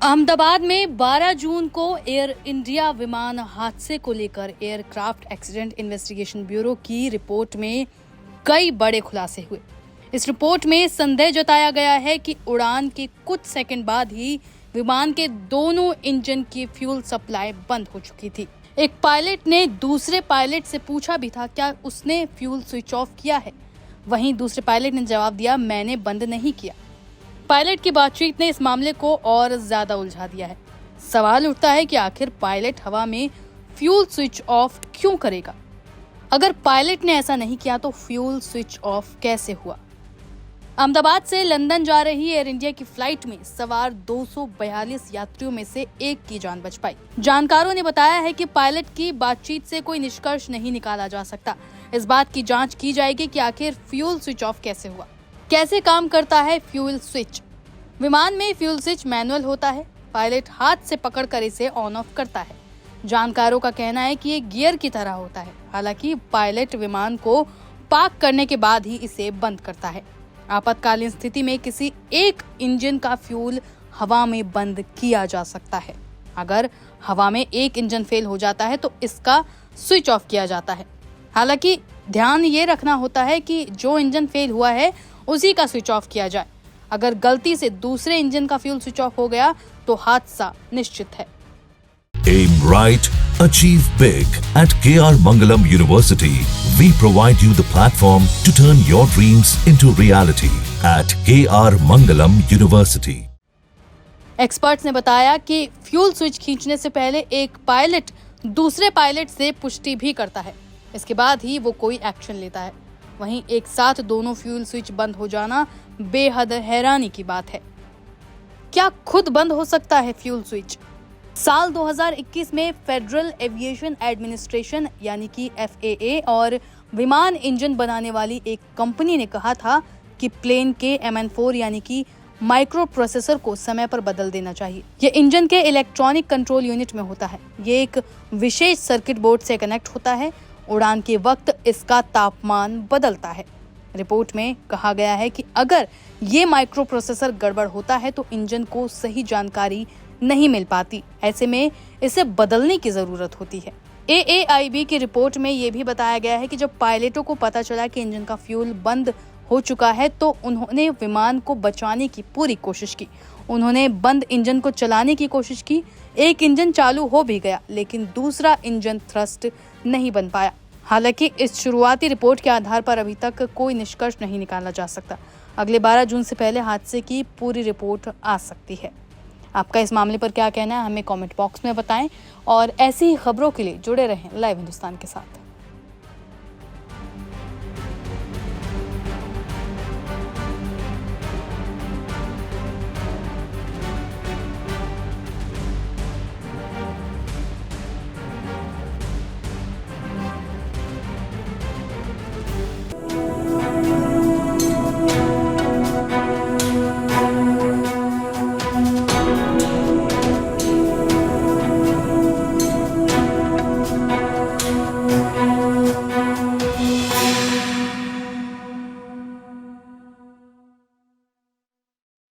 अहमदाबाद में 12 जून को air India विमान हादसे को लेकर एयरक्राफ्ट एक्सीडेंट इन्वेस्टिगेशन ब्यूरो की रिपोर्ट में कई बड़े खुलासे हुए। इस रिपोर्ट में संदेह जताया गया है कि उड़ान के कुछ सेकंड बाद ही विमान के दोनों इंजन की फ्यूल सप्लाई बंद हो चुकी थी। एक पायलट ने दूसरे पायलट से पूछा भी था क्या उसने फ्यूल स्विच ऑफ किया है। वहीं दूसरे पायलट ने जवाब दिया मैंने बंद नहीं किया। पायलट की बातचीत ने इस मामले को और ज्यादा उलझा दिया है। सवाल उठता है कि आखिर पायलट हवा में फ्यूल स्विच ऑफ क्यों करेगा? अगर पायलट ने ऐसा नहीं किया तो फ्यूल स्विच ऑफ कैसे हुआ? अहमदाबाद से लंदन जा रही एयर इंडिया की फ्लाइट में सवार 242 यात्रियों में से एक की जान बच पाई। जानकारों ने बताया है कि पायलट की बातचीत से कोई निष्कर्ष नहीं निकाला जा सकता। इस बात की जांच की जाएगी कि आखिर फ्यूल स्विच ऑफ कैसे हुआ। कैसे काम करता है फ्यूल स्विच? विमान में फ्यूल स्विच मैनुअल होता है। पायलट हाथ से पकड़कर इसे ऑन ऑफ करता है। जानकारों का कहना है कि ये गियर की तरह होता है। हालांकि पायलट विमान को पार्क करने के बाद ही इसे बंद करता है। आपातकालीन स्थिति में किसी एक इंजन का फ्यूल हवा में बंद किया जा सकता है। अगर हवा में एक इंजन फेल हो जाता है तो इसका स्विच ऑफ किया जाता है। हालांकि ध्यान ये रखना होता है कि जो इंजन फेल हुआ है उसी का स्विच ऑफ किया जाए। अगर गलती से दूसरे इंजन का फ्यूल स्विच ऑफ हो गया तो हादसा निश्चित है। Aim right, achieve big. At KR Mangalam University, we provide you the platform to turn your dreams into reality. At KR Mangalam University. Experts ने बताया कि फ्यूल स्विच खींचने से पहले एक पायलट दूसरे पायलट से पुष्टि भी करता है। इसके बाद ही वो कोई एक्शन लेता है। वहीं एक साथ दोनों फ्यूल स्विच बंद हो जाना बेहद हैरानी की बात है। क्या खुद बंद हो सकता है फ्यूल स्विच? साल 2021 में फेडरल एविएशन एडमिनिस्ट्रेशन यानी कि FAA और विमान इंजन बनाने वाली एक कंपनी ने कहा था कि प्लेन के MN4 यानी कि माइक्रो प्रोसेसर को समय पर बदल देना चाहिए। ये इंजन के इलेक्ट्रॉनिक कंट्रोल यूनिट में होता है। ये एक विशेष सर्किट बोर्ड से कनेक्ट होता है। उड़ान के वक्त इसका तापमान बदलता है। रिपोर्ट में कहा गया है कि अगर ये माइक्रो प्रोसेसर गड़बड़ होता है तो इंजन को सही जानकारी नहीं मिल पाती। ऐसे में इसे बदलने की जरूरत होती है। AAIB की रिपोर्ट में ये भी बताया गया है कि जब पायलटों को पता चला कि इंजन का फ्यूल बंद हो चुका है तो उन्होंने विमान को बचाने की पूरी कोशिश की। उन्होंने बंद इंजन को चलाने की कोशिश की। एक इंजन चालू हो भी गया लेकिन दूसरा इंजन थ्रस्ट नहीं बन पाया। हालांकि इस शुरुआती रिपोर्ट के आधार पर अभी तक कोई निष्कर्ष नहीं निकाला जा सकता। अगले 12 जून से पहले हादसे की पूरी रिपोर्ट आ सकती है। आपका इस मामले पर क्या कहना है हमें कमेंट बॉक्स में बताएं और ऐसी ही खबरों के लिए जुड़े रहें लाइव हिंदुस्तान के साथ।